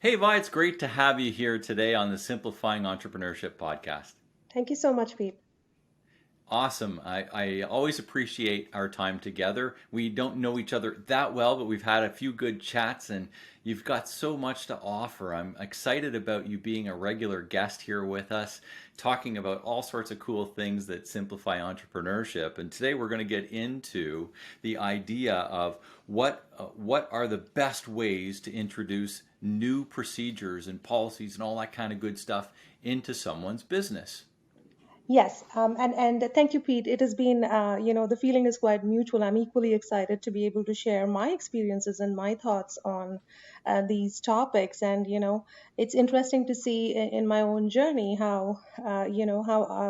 Hey, Vi, it's great to have you here today on the Simplifying Entrepreneurship Podcast. Thank you so much, Pete. Awesome. I always appreciate our time together. We don't know each other that well, but we've had a few good chats and you've got so much to offer. I'm excited about you being a regular guest here with us, talking about all sorts of cool things that simplify entrepreneurship. And today we're going to get into the idea of what are the best ways to introduce new procedures and policies and all that kind of good stuff into someone's business. Yes, and thank you, Pete. It has been, the feeling is quite mutual. I'm equally excited to be able to share my experiences and my thoughts on these topics. And it's interesting to see in my own journey how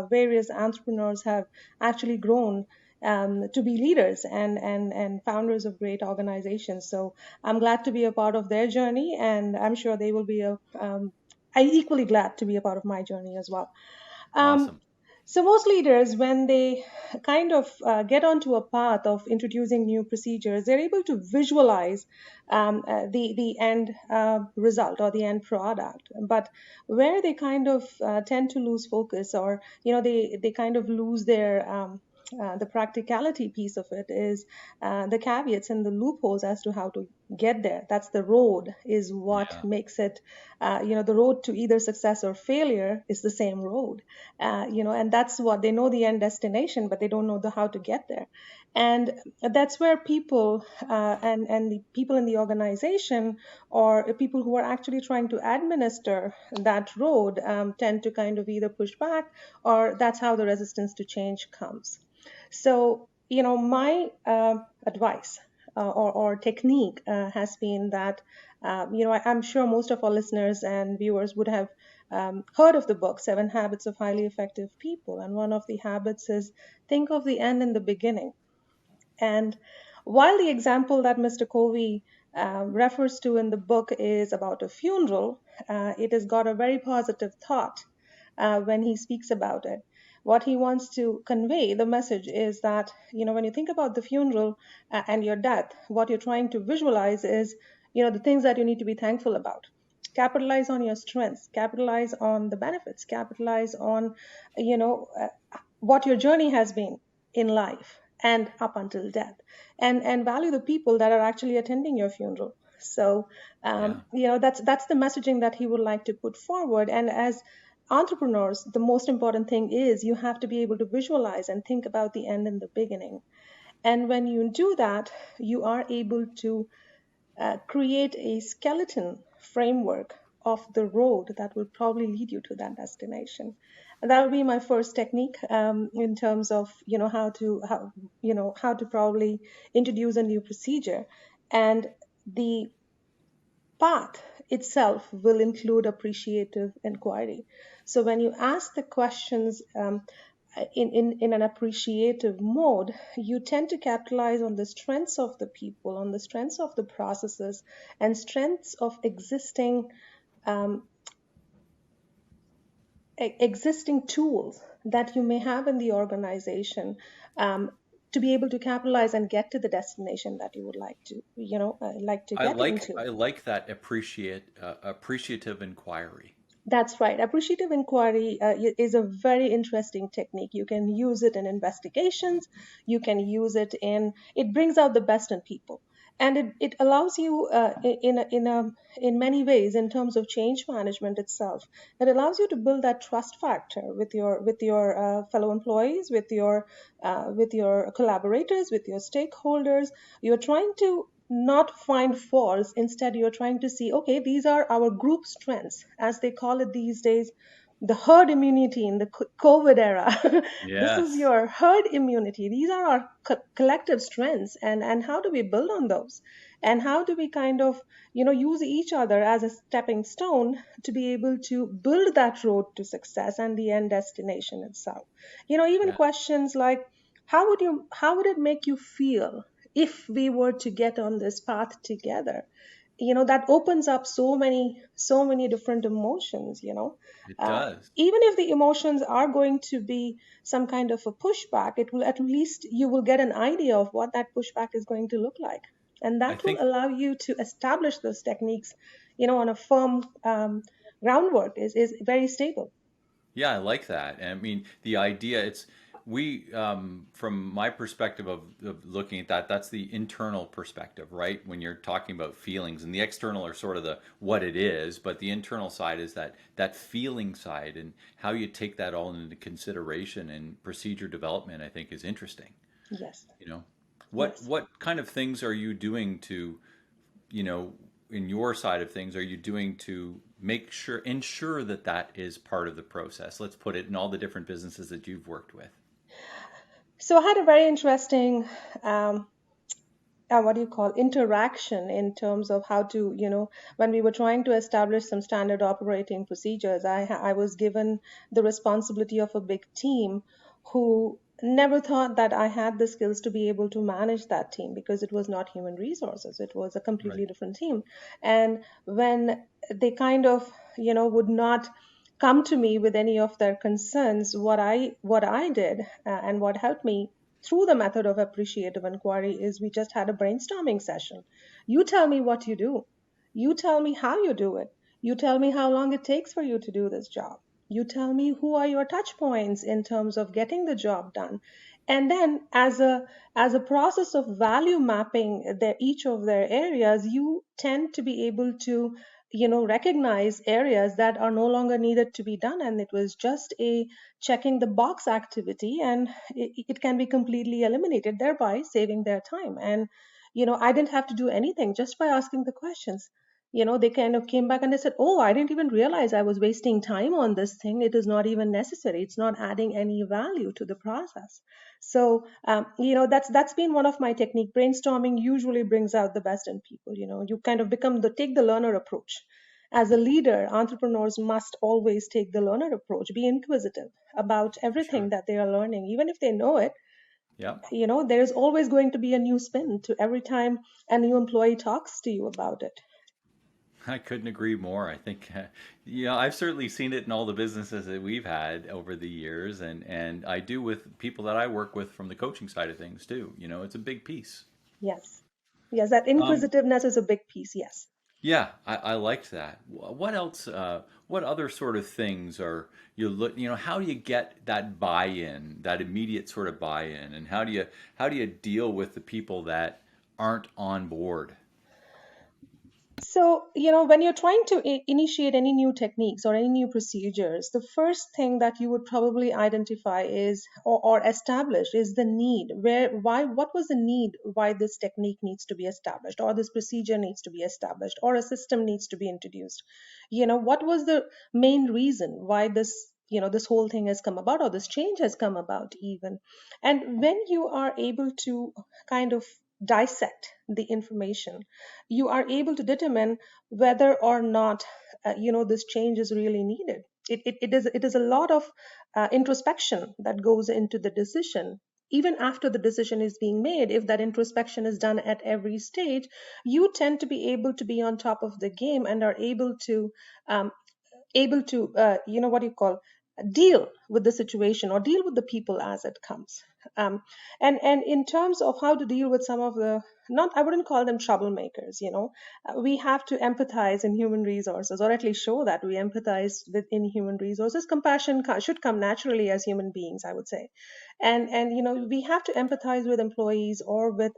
various entrepreneurs have actually grown to be leaders and founders of great organizations. So I'm glad to be a part of their journey, and I'm sure they will be I equally glad to be a part of my journey as well. Um, Awesome. so most leaders, when they kind of get onto a path of introducing new procedures, they're able to visualize the end result or the end product. But where they kind of tend to lose focus, or they kind of lose their the practicality piece of it is the caveats and the loopholes as to how to get there. That's the road, is what Yeah. makes it. The road to either success or failure is the same road, and that's what they know, the end destination, but they don't know the how to get there. And that's where people and the people in the organization, or people who are actually trying to administer that road, tend to kind of either push back, or that's how the resistance to change comes. So my advice or technique has been that I'm sure most of our listeners and viewers would have heard of the book Seven Habits of Highly Effective People, and one of the habits is think of the end in the beginning. And while the example that Mr. Covey refers to in the book is about a funeral, it has got a very positive thought when he speaks about it. What he wants to convey, the message is that, when you think about the funeral and your death, what you're trying to visualize is, the things that you need to be thankful about. Capitalize on your strengths, capitalize on the benefits, capitalize on, what your journey has been in life and up until death, and value the people that are actually attending your funeral. So Yeah. that's the messaging that he would like to put forward. And as entrepreneurs, the most important thing is you have to be able to visualize and think about the end and the beginning. And when you do that, you are able to create a skeleton framework of the road that will probably lead you to that destination. And that would be my first technique in terms of how to probably introduce a new procedure. And the path itself will include appreciative inquiry. So when you ask the questions in an appreciative mode, you tend to capitalize on the strengths of the people, on the strengths of the processes, and strengths of um, existing tools that you may have in the organization, um, to be able to capitalize and get to the destination that you would like to I get like into. I like that appreciative inquiry. That's right. Appreciative inquiry is a very interesting technique. You can use it in investigations. You can use it it brings out the best in people. And it allows you in many ways in terms of change management itself. It allows you to build that trust factor with your fellow employees, with your collaborators, with your stakeholders. You're trying to not find faults. Instead, you're trying to see, okay, these are our group strengths, as they call it these days, the herd immunity in the COVID era. This is Yes. your herd immunity. These are our collective strengths, and how do we build on those? And how do we kind of, use each other as a stepping stone to be able to build that road to success and the end destination itself? Even Yeah. questions like, how would it make you feel if we were to get on this path together? That opens up so many different emotions. It does. Even if the emotions are going to be some kind of a pushback, it will, at least you will get an idea of what that pushback is going to look like, and I that will think allow you to establish those techniques on a firm groundwork is very stable. Yeah, I like that. And I mean, the idea, it's we from my perspective of looking at that, that's the internal perspective, right? When you're talking about feelings, and the external are sort of the what it is, but the internal side is that feeling side, and how you take that all into consideration and procedure development, I think is interesting. Yes, You know, yes. what kind of things are you doing to, you know, in your side of things, are you doing to make sure, ensure that that is part of the process? Let's put it in all the different businesses that you've worked with. So I had a very interesting um, what do you call interaction in terms of how to, when we were trying to establish some standard operating procedures. I was given the responsibility of a big team who never thought that I had the skills to be able to manage that team, because it was not human resources, it was a Right. completely different team. And when they kind of, would not come to me with any of their concerns, what I did, and what helped me through the method of appreciative inquiry, is we just had a brainstorming session. You tell me what you do. You tell me how you do it. You tell me how long it takes for you to do this job. You tell me who are your touch points in terms of getting the job done. And then as a process of value mapping each of their areas, you tend to be able to recognize areas that are no longer needed to be done, and it was just a checking the box activity, and it can be completely eliminated, thereby saving their time. And I didn't have to do anything just by asking the questions. They kind of came back and they said, oh, I didn't even realize I was wasting time on this thing. It is not even necessary. It's not adding any value to the process. So that's been one of my technique. Brainstorming usually brings out the best in people. You kind of take the learner approach. As a leader, entrepreneurs must always take the learner approach, be inquisitive about everything Sure. that they are learning. Even if they know it, Yeah. there's always going to be a new spin to every time a new employee talks to you about it. I couldn't agree more. I think, you know, I've certainly seen it in all the businesses that we've had over the years, and I do with people that I work with from the coaching side of things too. You know, it's a big piece. Yes. Yes, that Um, inquisitiveness is a big piece. Yes. yeah, I liked that. What else? What other sort of things are you look? You know, how do you get that buy-in, that immediate sort of buy-in, and how do you deal with the people that aren't on board? So, when you're trying to initiate any new techniques or any new procedures, the first thing that you would probably identify is, or establish, is the need. What was the need why this technique needs to be established, or this procedure needs to be established, or a system needs to be introduced? What was the main reason why this whole thing has come about, or this change has come about, even? And when you are able to kind of dissect the information, you are able to determine whether or not this change is really needed. It is a lot of introspection that goes into the decision. Even after the decision is being made, if that introspection is done at every stage, you tend to be able to be on top of the game, and are um, able to what do you call, deal with the situation, or deal with the people as it comes. um, and in terms of how to deal with some of the, not, I wouldn't call them troublemakers, we have to empathize in human resources, or at least show that we empathize within human resources. Compassion should come naturally as human beings, I would say. And we have to empathize with employees, or with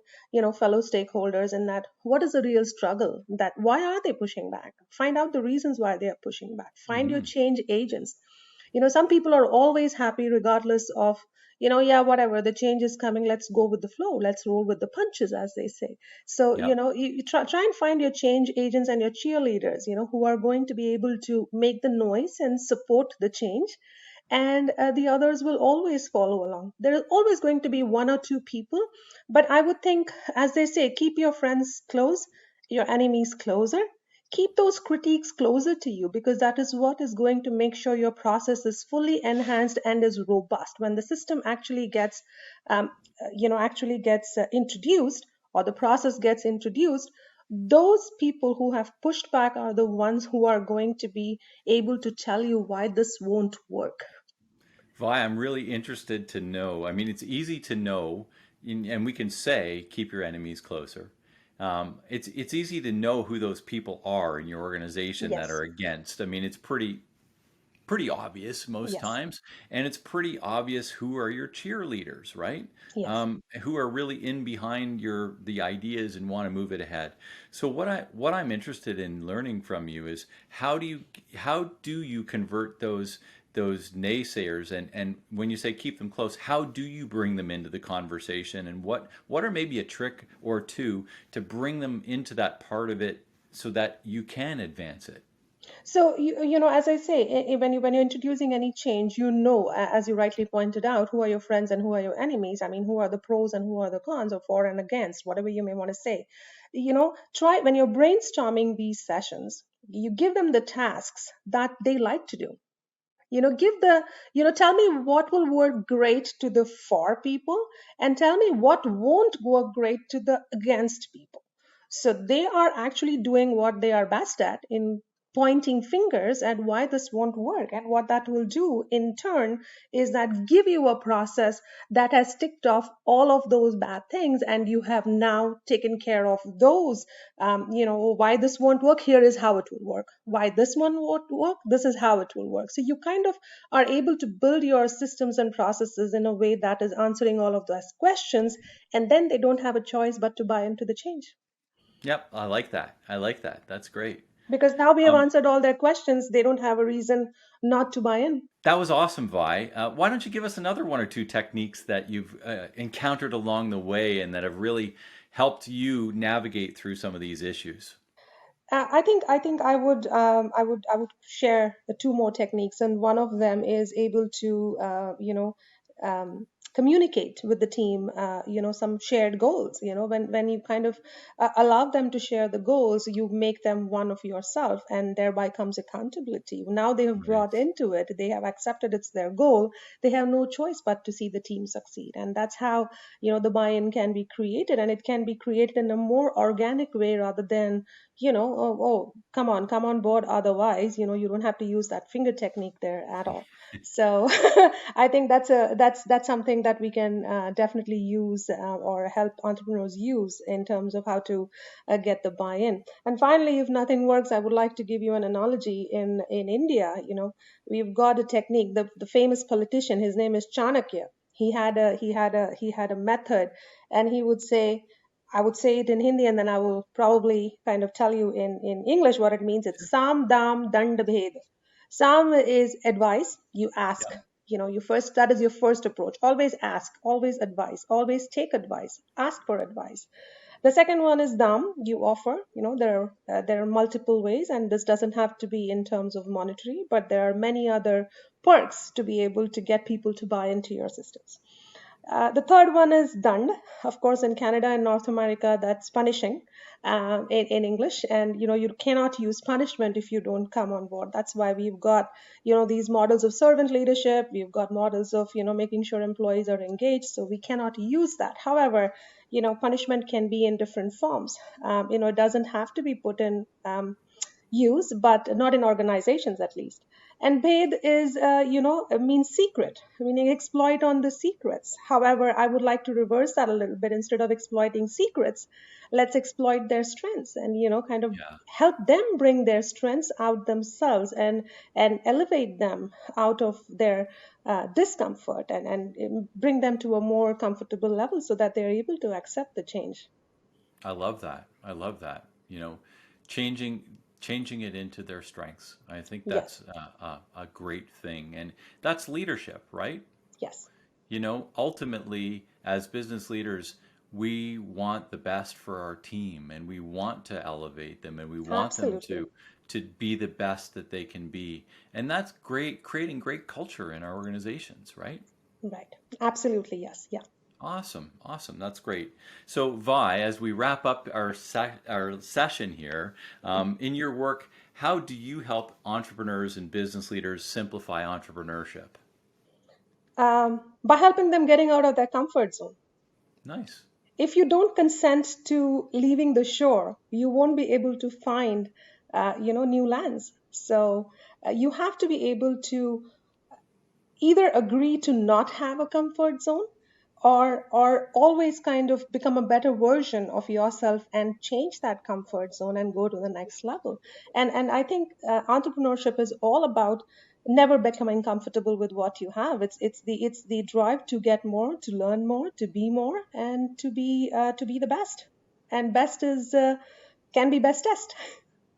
fellow stakeholders, in that what is the real struggle, that why are they pushing back, find out the reasons why they are pushing back, find your Hmm. change agents. Some people are always happy regardless of, yeah, whatever, the change is coming, let's go with the flow, let's roll with the punches, as they say. So Yep. you try and find your change agents and your cheerleaders, who are going to be able to make the noise and support the change. And the others will always follow along. There is always going to be one or two people, but I would think, as they say, keep your friends close, your enemies closer. Keep those critiques closer to you, because that is what is going to make sure your process is fully enhanced and is robust when the system um, actually gets introduced, or the process gets introduced. Those people who have pushed back are the ones who are going to be able to tell you why this won't work. Vi, I'm really interested to know. I mean, it's easy to know, and we can say, keep your enemies closer. it's easy to know who those people are in your organization that are Yes, against. I mean, it's pretty obvious most yes, times, and it's pretty obvious who are your cheerleaders, right? yes. Who are really in behind the ideas and want to move it ahead. So what I'm interested in learning from you is how do you convert those naysayers, and when you say keep them close, how do you bring them into the conversation, and what are maybe a trick or two to bring them into that part of it so that you can advance it? So as I say, when you're introducing any change, as you rightly pointed out, who are your friends and who are your enemies. I mean, who are the pros and who are the cons, or for and against, whatever you may want to say. Try when you're brainstorming these sessions, you give them the tasks that they like to do. Give the tell me what will work great to the for people, and tell me what won't work great to the against people, so they are actually doing what they are best at in pointing fingers at why this won't work. And what that will do in turn is that give you a process that has ticked off all of those bad things, and you have now taken care of those. Why this won't work, here is how it will work. Why this one won't work, this is how it will work. So you kind of are able to build your systems and processes in a way that is answering all of those questions, and then they don't have a choice but to buy into the change, Yep, I like that. I like that. That's great. because now we have Um, answered all their questions. They don't have a reason not to buy in. that was awesome, Vi. Why don't you give us another one or two techniques that you've encountered along the way and that have really helped you navigate through some of these issues? I think I would share the two more techniques, and one of them is able to communicate with the team. Some shared goals. When you kind of allow them to share the goals, you make them one of yourself, and thereby comes accountability. Now they have Right. brought into it. They have accepted it's their goal. They have no choice but to see the team succeed, and that's how the buy-in can be created, and it can be created in a more organic way rather than oh, come on board, otherwise you don't have to use that finger technique there at all. So I think that's something that we can definitely use, or help entrepreneurs use, in terms of how to get the buy-in. And finally, if nothing works, I would like to give you an analogy. In India, we've got a technique. The famous politician, his name is Chanakya. He had a method, and he would say, I would say it in Hindi, and then I will probably kind of tell you in English what it means. It's Sam Dam Dand Bhed. Sam is advice. You ask. Yeah. That is your first approach. Always ask, always advise, always take advice, ask for advice. The second one is Dam. You offer. There are multiple ways, and this doesn't have to be in terms of monetary, but there are many other perks to be able to get people to buy into your systems. The third one is dand. Of course, in Canada and North America, that's punishing, in English. And you cannot use punishment if you don't come on board. That's why we've got these models of servant leadership. We've got models of making sure employees are engaged. So we cannot use that. However, punishment can be in different forms. It doesn't have to be put in use, but not in organizations at least. And Bhed is, means secret, meaning exploit on the secrets. However, I would like to reverse that a little bit. Instead of exploiting secrets, let's exploit their strengths, and kind of Yeah. help them bring their strengths out themselves, and elevate them out of their discomfort, and bring them to a more comfortable level so that they're able to accept the change. I love that. I love that. Changing changing it into their strengths. I think Yes, that's a great thing, and that's leadership, right? yes, Ultimately, as business leaders, we want the best for our team, and we want to elevate them, and we want them absolutely. to be the best that they can be, and that's great, creating great culture in our organizations, right? Right. Absolutely, yes. Yeah. Awesome, awesome. That's great. So, Vi, as we wrap up our session here, in your work, how do you help entrepreneurs and business leaders simplify entrepreneurship? By helping them getting out of their comfort zone. Nice. If you don't consent to leaving the shore, you won't be able to find, new lands. So you have to be able to either agree to not have a comfort zone, or always kind of become a better version of yourself and change that comfort zone and go to the next level. And I think entrepreneurship is all about never becoming comfortable with what you have. It's the drive to get more, to learn more, to be more, and to be the best. And best is can be bestest.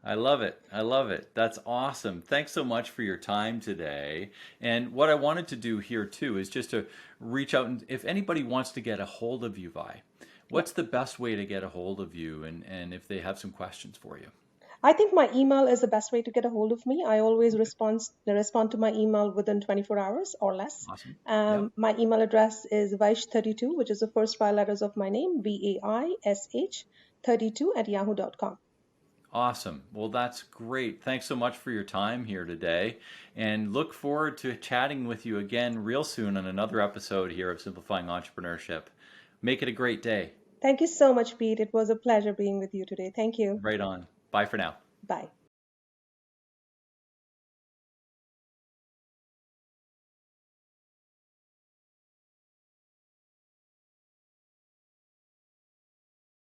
I love it. I love it. That's awesome. Thanks so much for your time today. And what I wanted to do here too is just to reach out, and if anybody wants to get a hold of you, Vi, Yeah. what's the best way to get a hold of you, and if they have some questions for you? I think my email is the best way to get a hold of me. I always Okay. respond to my email within 24 hours or less. Awesome. Yep. My email address is Vaish32, which is the first five letters of my name, VAISH 32 at yahoo.com. Awesome. Well, that's great. Thanks so much for your time here today, and look forward to chatting with you again real soon on another episode here of Simplifying Entrepreneurship. Make it a great day. Thank you so much, Pete. It was a pleasure being with you today. Thank you. Right on. Bye for now. Bye.